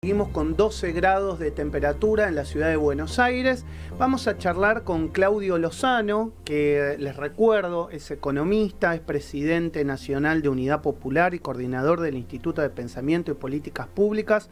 Seguimos con 12 grados de temperatura en la ciudad de Buenos Aires. Vamos a charlar con Claudio Lozano, que les recuerdo es economista, es presidente nacional de Unidad Popular y coordinador del Instituto de Pensamiento y Políticas Públicas.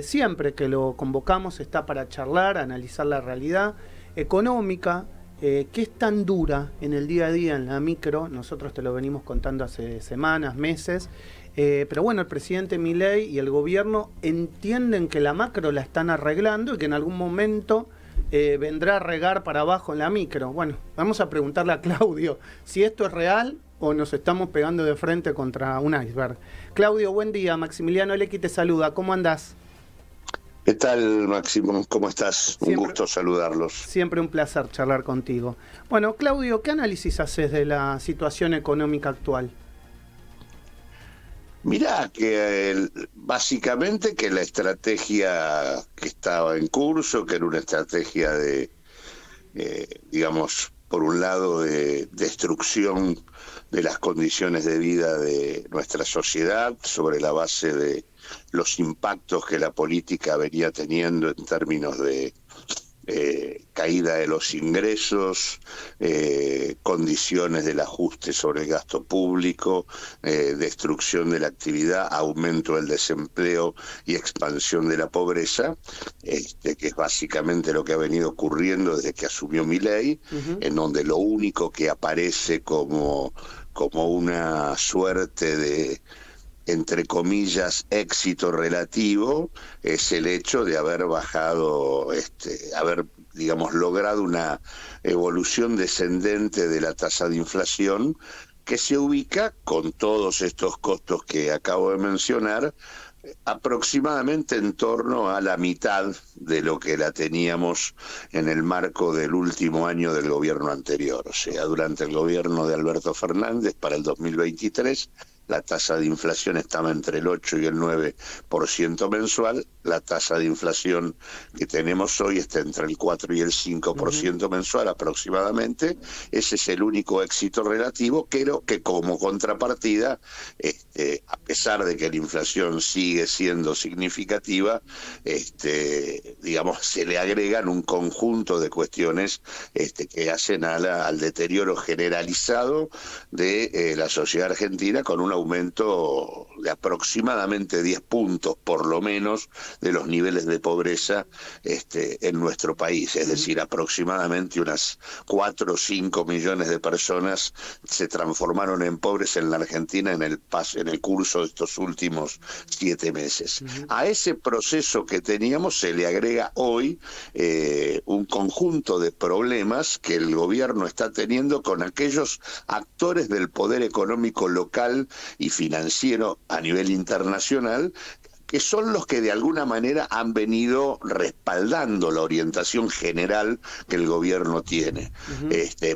Siempre que lo convocamos está para charlar, analizar la realidad económica, que es tan dura en el día a día, en la micro. Nosotros te lo venimos contando hace semanas, meses. Pero bueno, el presidente Milei y el gobierno entienden que la macro la están arreglando y que en algún momento vendrá a regar para abajo en la micro. Bueno, vamos a preguntarle a Claudio si esto es real o nos estamos pegando de frente contra un iceberg. Claudio, buen día. Maximiliano Lecky te saluda. ¿Cómo andás? ¿Qué tal, Máximo? ¿Cómo estás? Un gusto saludarlos. Siempre un placer charlar contigo. Bueno, Claudio, ¿qué análisis haces de la situación económica actual? Mirá, que básicamente que la estrategia que estaba en curso, que era una estrategia de, digamos, por un lado de destrucción de las condiciones de vida de nuestra sociedad sobre la base de los impactos que la política venía teniendo en términos de caída de los ingresos, condiciones del ajuste sobre el gasto público, destrucción de la actividad, aumento del desempleo y expansión de la pobreza, que es básicamente lo que ha venido ocurriendo desde que asumió Milei, en donde lo único que aparece como una suerte de, entre comillas, éxito relativo, es el hecho de haber bajado, digamos, logrado una evolución descendente de la tasa de inflación que se ubica, con todos estos costos que acabo de mencionar, aproximadamente en torno a la mitad de lo que la teníamos en el marco del último año del gobierno anterior. O sea, durante el gobierno de Alberto Fernández, para el 2023, la tasa de inflación estaba entre el 8 y el 9% mensual. La tasa de inflación que tenemos hoy está entre el 4 y el 5% mensual aproximadamente. Ese es el único éxito relativo, pero que como contrapartida, a pesar de que la inflación sigue siendo significativa, digamos, se le agregan un conjunto de cuestiones que hacen al deterioro generalizado de la sociedad argentina, con un aumento de aproximadamente 10 puntos, por lo menos, de los niveles de pobreza en nuestro país. Es decir, aproximadamente unas 4 o 5 millones de personas se transformaron en pobres en la Argentina en el curso de estos últimos 7 meses. A ese proceso que teníamos se le agrega hoy un conjunto de problemas que el gobierno está teniendo con aquellos actores del poder económico local y financiero a nivel internacional, que son los que de alguna manera han venido respaldando la orientación general que el gobierno tiene,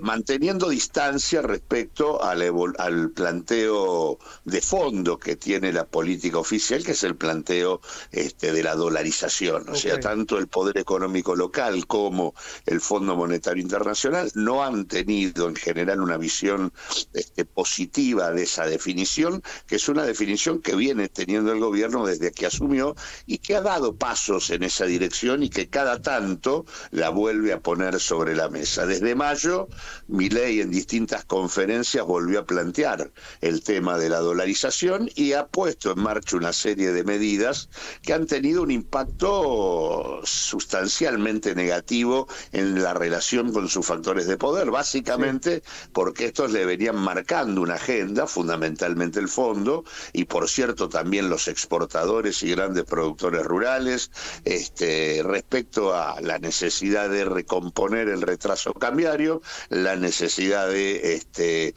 manteniendo distancia respecto al planteo de fondo que tiene la política oficial, que es el planteo de la dolarización. O sea, tanto el poder económico local como el Fondo Monetario Internacional no han tenido en general una visión positiva de esa definición, que es una definición que viene teniendo el gobierno desde que asumió y que ha dado pasos en esa dirección y que cada tanto la vuelve a poner sobre la mesa. Desde mayo, Milei en distintas conferencias volvió a plantear el tema de la dolarización y ha puesto en marcha una serie de medidas que han tenido un impacto sustancialmente negativo en la relación con sus factores de poder, básicamente porque estos le venían marcando una agenda, fundamentalmente el fondo, y por cierto también los exportadores y grandes productores rurales, respecto a la necesidad de recomponer el retraso cambiario, la necesidad de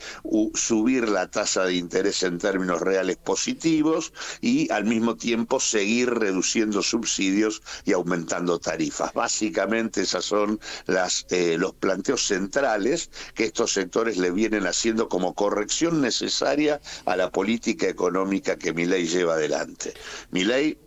subir la tasa de interés en términos reales positivos y al mismo tiempo seguir reduciendo subsidios y aumentando tarifas. Básicamente esas son los planteos centrales que estos sectores le vienen haciendo como corrección necesaria a la política económica que Milei lleva adelante. Milei Milei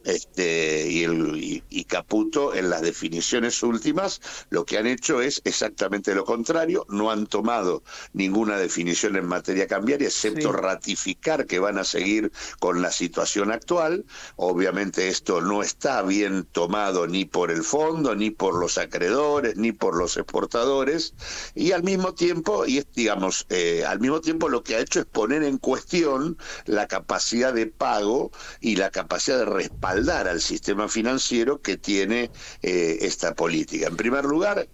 y Caputo, en las definiciones últimas, lo que han hecho es exactamente lo contrario. No han tomado ninguna definición en materia cambiaria, excepto ratificar que van a seguir con la situación actual. Obviamente esto no está bien tomado ni por el fondo, ni por los acreedores, ni por los exportadores, y al mismo tiempo, al mismo tiempo lo que ha hecho es poner en cuestión la capacidad de pago y la capacidad de respaldar al sistema financiero que tiene esta política. En primer lugar,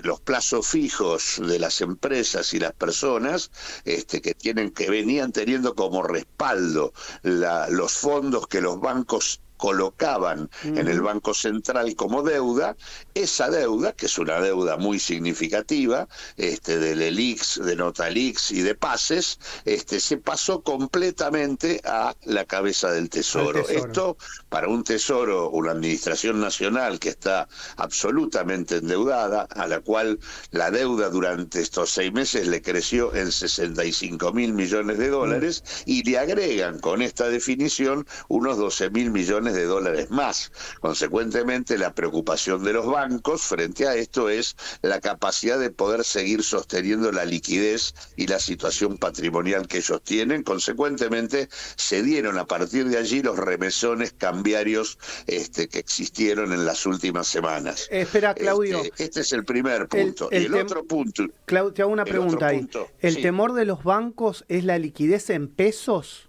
los plazos fijos de las empresas y las personas que venían teniendo como respaldo los fondos que los bancos colocaban en el Banco Central como deuda. Esa deuda, que es una deuda muy significativa, del ELIX, de Notalix y de Pases, se pasó completamente a la cabeza del Tesoro. Esto, para un Tesoro, una administración nacional que está absolutamente endeudada, a la cual la deuda durante estos 6 meses le creció en 65.000 millones de dólares, y le agregan con esta definición unos 12.000 millones de dólares más. Consecuentemente, la preocupación de los bancos frente a esto es la capacidad de poder seguir sosteniendo la liquidez y la situación patrimonial que ellos tienen. Consecuentemente, se dieron a partir de allí los remesones cambiarios que existieron en las últimas semanas. Espera, Claudio. Este es el primer punto. Y el otro punto... Claudio, te hago una pregunta ahí. ¿El temor de los bancos es la liquidez en pesos?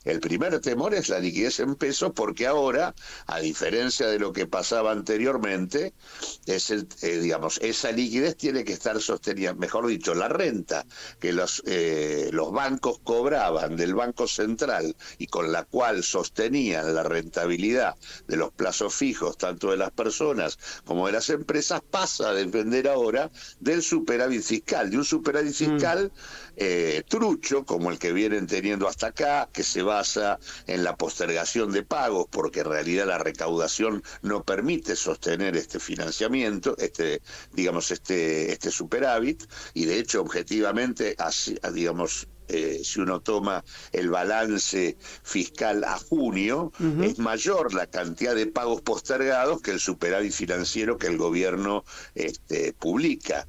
El primer temor es la liquidez en pesos, porque ahora, a diferencia de lo que pasaba anteriormente, esa liquidez tiene que estar sostenida, mejor dicho, la renta que los bancos cobraban del Banco Central y con la cual sostenían la rentabilidad de los plazos fijos, tanto de las personas como de las empresas, pasa a depender ahora del superávit fiscal, de un superávit fiscal trucho, como el que vienen teniendo hasta acá, que se basa en la postergación de pagos, porque en realidad la recaudación no permite sostener este financiamiento, este superávit, y de hecho objetivamente, si uno toma el balance fiscal a junio, es mayor la cantidad de pagos postergados que el superávit financiero que el gobierno publica.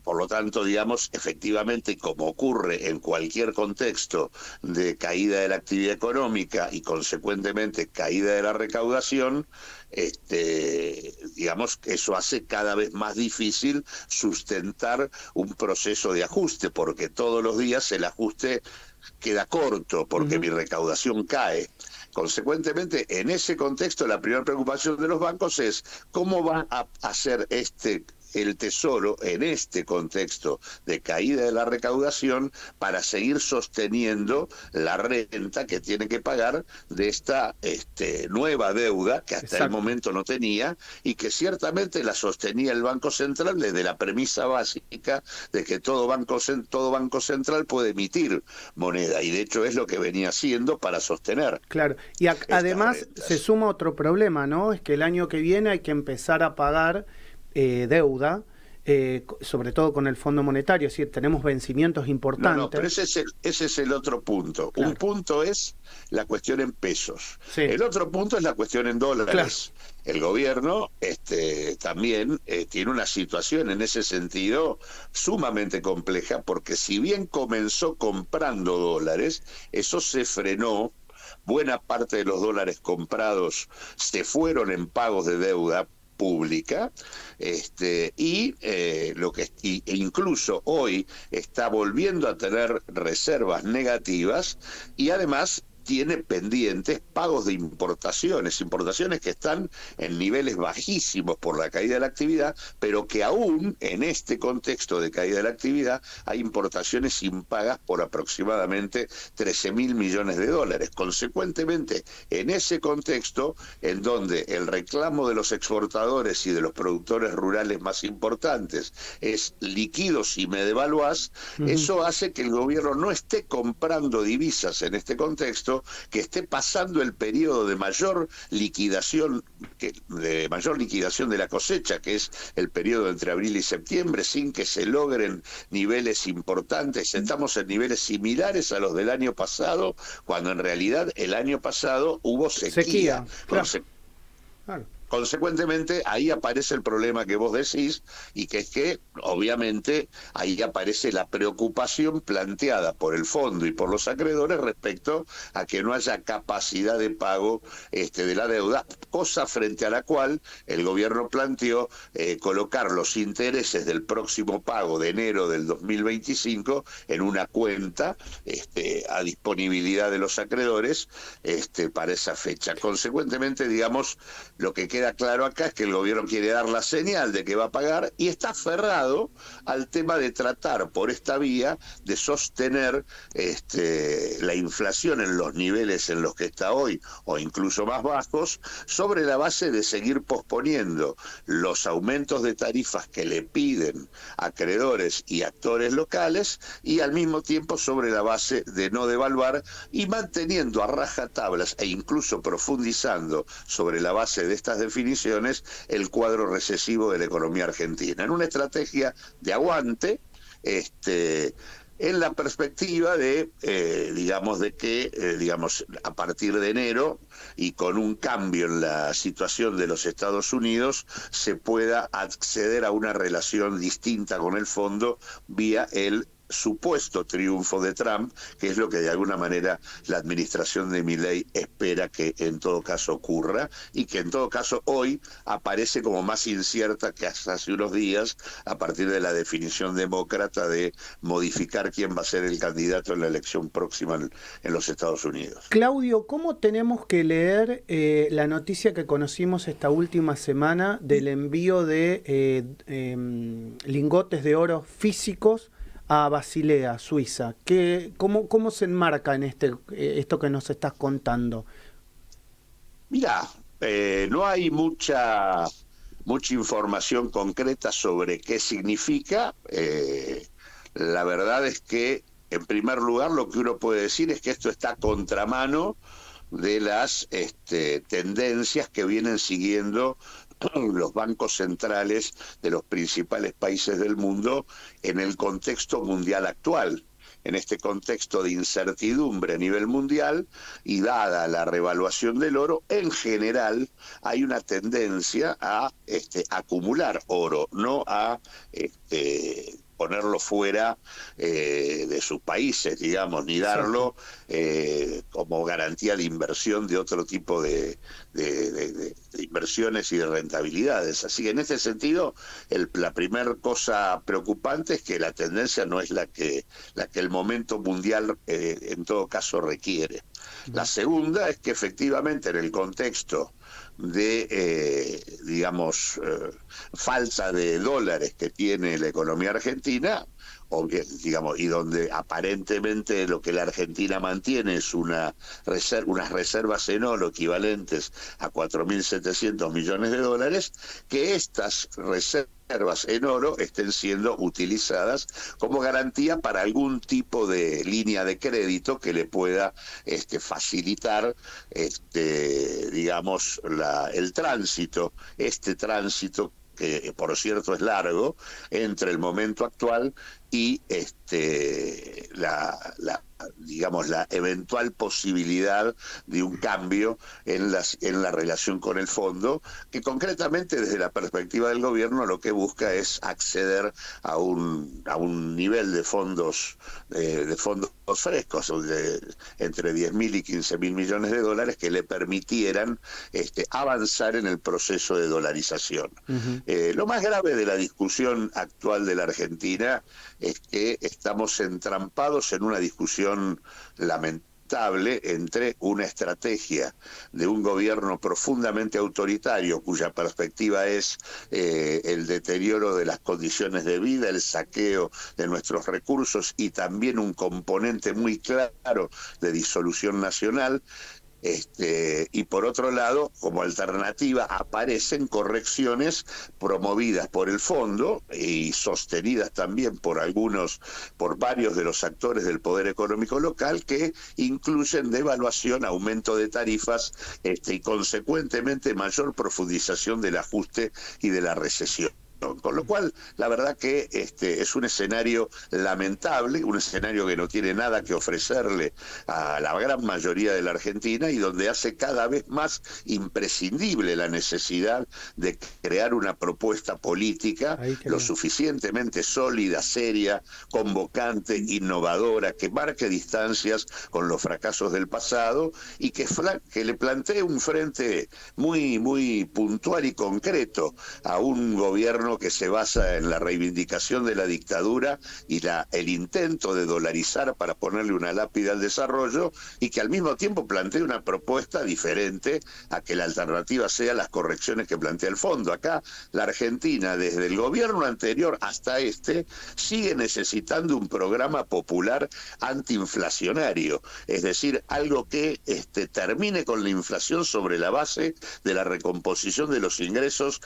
Por lo tanto, efectivamente, como ocurre en cualquier contexto de caída de la actividad económica y consecuentemente caída de la recaudación, eso hace cada vez más difícil sustentar un proceso de ajuste, porque todos los días el ajuste queda corto, porque mi recaudación cae. Consecuentemente, en ese contexto, la primera preocupación de los bancos es cómo va a hacer el Tesoro en este contexto de caída de la recaudación para seguir sosteniendo la renta que tiene que pagar de esta nueva deuda que hasta el momento no tenía, y que ciertamente la sostenía el Banco Central desde la premisa básica de que todo banco central puede emitir moneda, y de hecho es lo que venía haciendo para sostener. Claro, y además rentas. Se suma otro problema, ¿no? Es que el año que viene hay que empezar a pagar deuda, sobre todo con el Fondo Monetario, es decir, tenemos vencimientos importantes. No, pero ese es el otro punto. Claro. Un punto es la cuestión en pesos. Sí. El otro punto es la cuestión en dólares. Claro. El gobierno también tiene una situación en ese sentido sumamente compleja, porque si bien comenzó comprando dólares, eso se frenó. Buena parte de los dólares comprados se fueron en pagos de deuda pública, incluso hoy está volviendo a tener reservas negativas, y además tiene pendientes pagos de importaciones que están en niveles bajísimos por la caída de la actividad, pero que aún en este contexto de caída de la actividad hay importaciones impagas por aproximadamente 13.000 millones de dólares. Consecuentemente, en ese contexto, en donde el reclamo de los exportadores y de los productores rurales más importantes es liquido si me devaluás, eso hace que el gobierno no esté comprando divisas en este contexto, enero, que esté pasando el periodo de mayor liquidación de la cosecha, que es el periodo entre abril y septiembre, sin que se logren niveles importantes. Estamos en niveles similares a los del año pasado, cuando en realidad el año pasado hubo sequía. Claro. Claro. Consecuentemente, ahí aparece el problema que vos decís, y que es que, obviamente, ahí aparece la preocupación planteada por el fondo y por los acreedores respecto a que no haya capacidad de pago de la deuda, cosa frente a la cual el gobierno planteó colocar los intereses del próximo pago de enero del 2025 en una cuenta a disponibilidad de los acreedores para esa fecha. Consecuentemente, digamos, lo que queda claro acá es que el gobierno quiere dar la señal de que va a pagar y está aferrado al tema de tratar por esta vía de sostener la inflación en los niveles en los que está hoy o incluso más bajos, sobre la base de seguir posponiendo los aumentos de tarifas que le piden acreedores y actores locales, y al mismo tiempo sobre la base de no devaluar y manteniendo a rajatablas e incluso profundizando sobre la base de estas definiciones el cuadro recesivo de la economía argentina, en una estrategia de aguante, en la perspectiva de, a partir de enero y con un cambio en la situación de los Estados Unidos se pueda acceder a una relación distinta con el fondo vía el supuesto triunfo de Trump, que es lo que de alguna manera la administración de Milei espera que en todo caso ocurra, y que en todo caso hoy aparece como más incierta que hace unos días, a partir de la definición demócrata de modificar quién va a ser el candidato en la elección próxima en los Estados Unidos. Claudio, ¿cómo tenemos que leer la noticia que conocimos esta última semana del envío de lingotes de oro físicos a Basilea, Suiza? ¿Cómo se enmarca en esto que nos estás contando? Mirá, no hay mucha información concreta sobre qué significa. La verdad es que, en primer lugar, lo que uno puede decir es que esto está a contramano de las tendencias que vienen siguiendo los bancos centrales de los principales países del mundo en el contexto mundial actual. En este contexto de incertidumbre a nivel mundial y dada la revaluación del oro, en general hay una tendencia a acumular oro, no a ponerlo fuera de sus países, digamos, ni darlo como garantía de inversión de otro tipo de inversiones y de rentabilidades. Así que en este sentido, la primera cosa preocupante es que la tendencia no es la que el momento mundial en todo caso requiere. La segunda es que efectivamente en el contexto de, falta de dólares que tiene la economía argentina, y donde aparentemente lo que la Argentina mantiene es unas reservas en oro equivalentes a 4.700 millones de dólares, que estas reservas en oro estén siendo utilizadas como garantía para algún tipo de línea de crédito que le pueda facilitar el tránsito, que por cierto es largo, entre el momento actual y la eventual posibilidad de un cambio en la relación con el fondo, que concretamente desde la perspectiva del gobierno lo que busca es acceder a un nivel de fondos frescos entre 10.000 y 15.000 millones de dólares que le permitieran avanzar en el proceso de dolarización. Lo más grave de la discusión actual de la Argentina es que estamos entrampados en una discusión lamentable entre una estrategia de un gobierno profundamente autoritario, cuya perspectiva es el deterioro de las condiciones de vida, el saqueo de nuestros recursos y también un componente muy claro de disolución nacional, Y por otro lado, como alternativa, aparecen correcciones promovidas por el fondo y sostenidas también por varios de los actores del poder económico local, que incluyen devaluación, aumento de tarifas, y consecuentemente mayor profundización del ajuste y de la recesión. Con lo cual, la verdad que es un escenario lamentable, un escenario que no tiene nada que ofrecerle a la gran mayoría de la Argentina y donde hace cada vez más imprescindible la necesidad de crear una propuesta política lo suficientemente sólida, seria, convocante, innovadora, que marque distancias con los fracasos del pasado y que le plantee un frente muy, muy puntual y concreto a un gobierno que se basa en la reivindicación de la dictadura y el intento de dolarizar para ponerle una lápida al desarrollo, y que al mismo tiempo plantea una propuesta diferente a que la alternativa sea las correcciones que plantea el fondo. Acá la Argentina, desde el gobierno anterior hasta sigue necesitando un programa popular antiinflacionario, es decir, algo que termine con la inflación sobre la base de la recomposición de los ingresos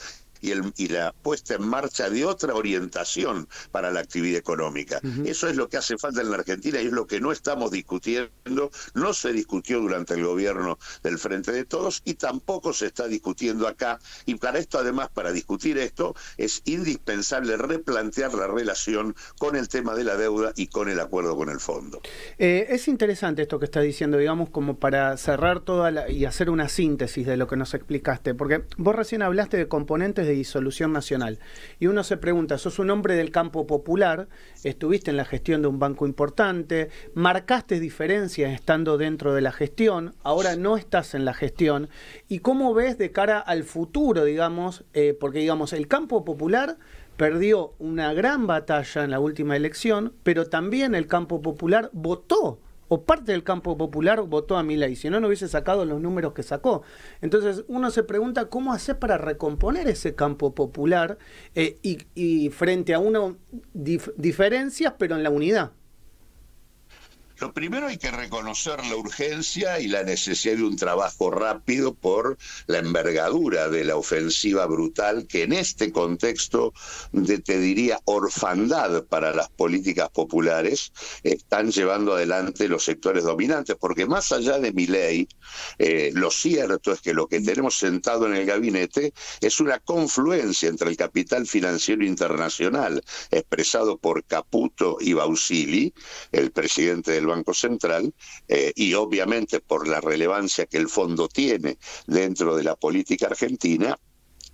y la puesta en marcha de otra orientación para la actividad económica. Eso es lo que hace falta en la Argentina y es lo que no estamos discutiendo, no se discutió durante el gobierno del Frente de Todos y tampoco se está discutiendo acá. Y para esto, además, para discutir esto, es indispensable replantear la relación con el tema de la deuda y con el acuerdo con el fondo. Es interesante esto que estás diciendo, digamos, como para cerrar y hacer una síntesis de lo que nos explicaste, porque vos recién hablaste de componentes de disolución nacional. Y uno se pregunta, sos un hombre del campo popular, estuviste en la gestión de un banco importante, marcaste diferencias estando dentro de la gestión, ahora no estás en la gestión. ¿Y cómo ves de cara al futuro, digamos, porque digamos, el campo popular perdió una gran batalla en la última elección, pero también el campo popular votó, o parte del campo popular votó a Milei, si no, no hubiese sacado los números que sacó. Entonces uno se pregunta cómo hacer para recomponer ese campo popular y frente a una diferencias, pero en la unidad. Lo primero, hay que reconocer la urgencia y la necesidad de un trabajo rápido por la envergadura de la ofensiva brutal que en este contexto de, te diría, orfandad para las políticas populares, están llevando adelante los sectores dominantes, porque más allá de Milei, lo cierto es que lo que tenemos sentado en el gabinete es una confluencia entre el capital financiero internacional, expresado por Caputo y Bausili, el presidente del Banco Central, y obviamente por la relevancia que el fondo tiene dentro de la política argentina,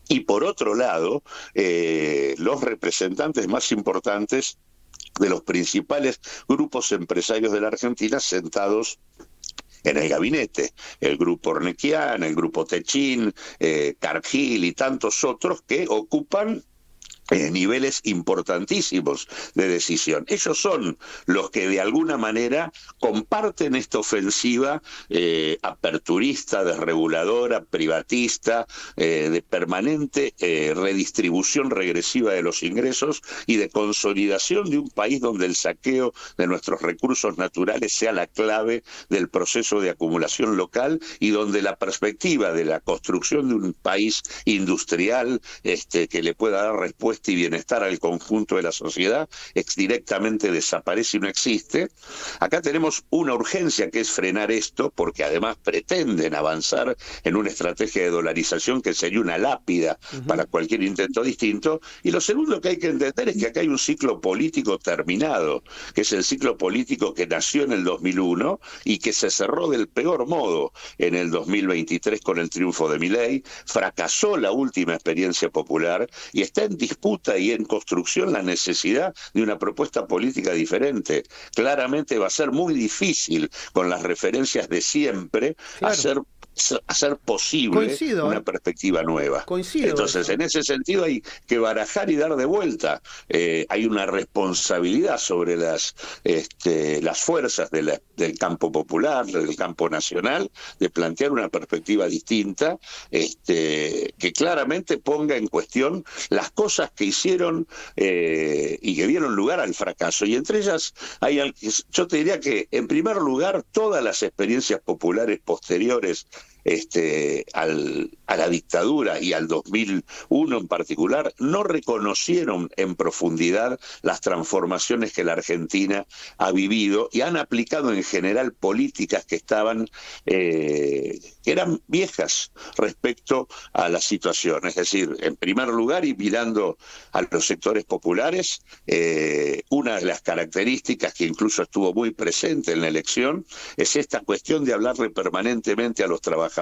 y por otro lado, los representantes más importantes de los principales grupos empresarios de la Argentina sentados en el gabinete, el grupo Ornequian, el grupo Techin, Cargill y tantos otros que ocupan niveles importantísimos de decisión. Ellos son los que de alguna manera comparten esta ofensiva aperturista, desreguladora, privatista, de permanente redistribución regresiva de los ingresos y de consolidación de un país donde el saqueo de nuestros recursos naturales sea la clave del proceso de acumulación local y donde la perspectiva de la construcción de un país industrial que le pueda dar respuesta y bienestar al conjunto de la sociedad directamente desaparece y no existe. Acá tenemos una urgencia que es frenar esto, porque además pretenden avanzar en una estrategia de dolarización que sería una lápida para cualquier intento distinto. Y lo segundo que hay que entender es que acá hay un ciclo político terminado, que es el ciclo político que nació en el 2001 y que se cerró del peor modo en el 2023 con el triunfo de Milei. Fracasó la última experiencia popular y está en disputa y en construcción la necesidad de una propuesta política diferente. Claramente va a ser muy difícil, con las referencias de siempre, hacer posible una perspectiva nueva. Entonces, en ese sentido hay que barajar y dar de vuelta. Hay una responsabilidad sobre las fuerzas del campo popular, del campo nacional, de plantear una perspectiva distinta, que claramente ponga en cuestión las cosas que hicieron y que dieron lugar al fracaso. Y entre ellas, yo te diría que, en primer lugar, todas las experiencias populares posteriores a la dictadura y al 2001 en particular, no reconocieron en profundidad las transformaciones que la Argentina ha vivido y han aplicado en general políticas que eran viejas respecto a la situación. Es decir, en primer lugar, y mirando a los sectores populares, una de las características que incluso estuvo muy presente en la elección es esta cuestión de hablarle permanentemente a los trabajadores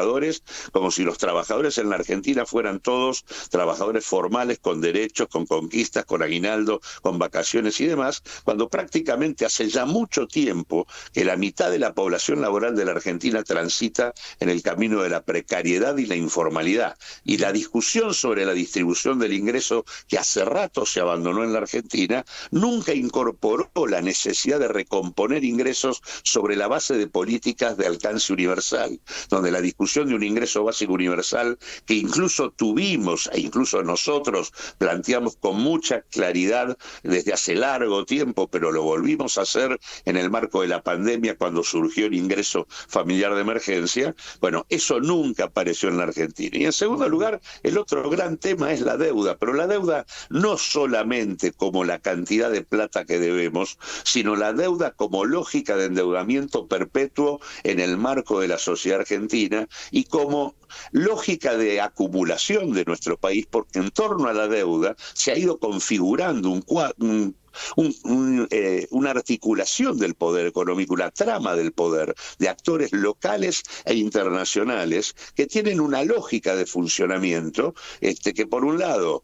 como si los trabajadores en la Argentina fueran todos trabajadores formales, con derechos, con conquistas, con aguinaldo, con vacaciones y demás, cuando prácticamente hace ya mucho tiempo que la mitad de la población laboral de la Argentina transita en el camino de la precariedad y la informalidad. Y la discusión sobre la distribución del ingreso, que hace rato se abandonó en la Argentina, nunca incorporó la necesidad de recomponer ingresos sobre la base de políticas de alcance universal, donde la discusión de un ingreso básico universal, que incluso tuvimos e incluso nosotros planteamos con mucha claridad desde hace largo tiempo, pero lo volvimos a hacer en el marco de la pandemia cuando surgió el ingreso familiar de emergencia. Bueno, eso nunca apareció en la Argentina. Y en segundo lugar, el otro gran tema es la deuda, pero la deuda no solamente como la cantidad de plata que debemos, sino la deuda como lógica de endeudamiento perpetuo en el marco de la sociedad argentina y como lógica de acumulación de nuestro país, porque en torno a la deuda se ha ido configurando una articulación del poder económico, una trama del poder de actores locales e internacionales que tienen una lógica de funcionamiento que por un lado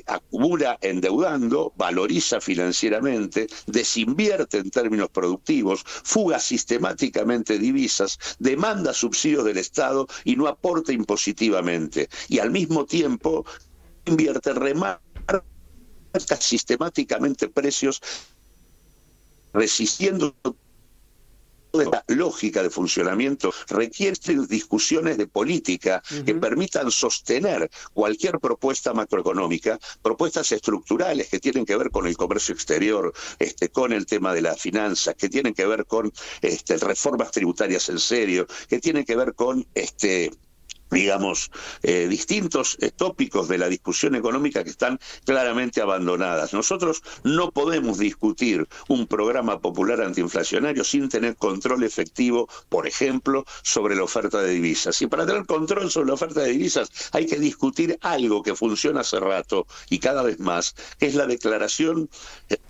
acumula endeudando, valoriza financieramente, desinvierte en términos productivos, fuga sistemáticamente divisas, demanda subsidios del Estado y no aporta impositivamente, y al mismo tiempo invierte sistemáticamente precios, resistiendo toda esta lógica de funcionamiento. Requiere discusiones de política que permitan sostener cualquier propuesta macroeconómica, propuestas estructurales que tienen que ver con el comercio exterior, con el tema de las finanzas, que tienen que ver con reformas tributarias en serio, que tienen que ver con distintos tópicos de la discusión económica que están claramente abandonadas. Nosotros no podemos discutir un programa popular antiinflacionario sin tener control efectivo, por ejemplo, sobre la oferta de divisas. Y para tener control sobre la oferta de divisas hay que discutir algo que funciona hace rato y cada vez más, que es la declaración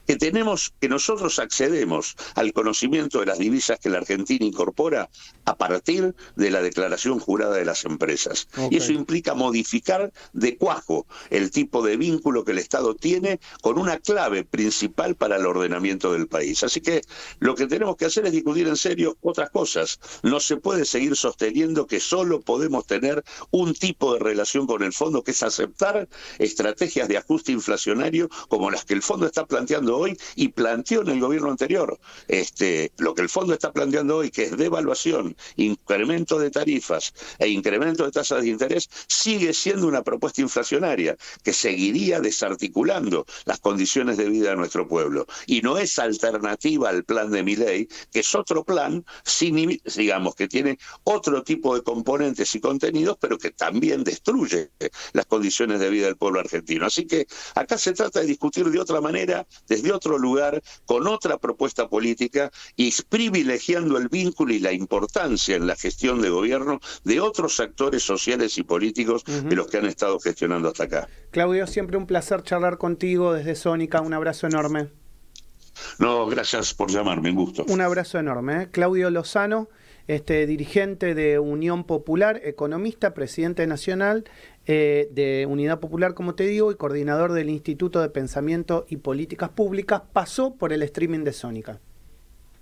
que nosotros accedemos al conocimiento de las divisas que la Argentina incorpora a partir de la declaración jurada de las empresas. Okay. Y eso implica modificar de cuajo el tipo de vínculo que el Estado tiene con una clave principal para el ordenamiento del país. Así que lo que tenemos que hacer es discutir en serio otras cosas. No se puede seguir sosteniendo que solo podemos tener un tipo de relación con el fondo, que es aceptar estrategias de ajuste inflacionario como las que el fondo está planteando hoy y planteó en el gobierno anterior. Lo que el fondo está planteando hoy, que es devaluación, incremento de tarifas e incremento de tasas de interés, sigue siendo una propuesta inflacionaria que seguiría desarticulando las condiciones de vida de nuestro pueblo. Y no es alternativa al plan de Milei, que es otro plan, que tiene otro tipo de componentes y contenidos, pero que también destruye las condiciones de vida del pueblo argentino. Así que acá se trata de discutir de otra manera, desde otro lugar, con otra propuesta política y privilegiando el vínculo y la importancia en la gestión de gobierno de otros actores sociales y políticos de los que han estado gestionando hasta acá. Claudio, siempre un placer charlar contigo desde Sónica. Un abrazo enorme. No, gracias por llamarme, un gusto. Un abrazo enorme. Claudio Lozano, dirigente de Unión Popular, economista, presidente nacional de Unidad Popular, como te digo, y coordinador del Instituto de Pensamiento y Políticas Públicas, pasó por el streaming de Sónica.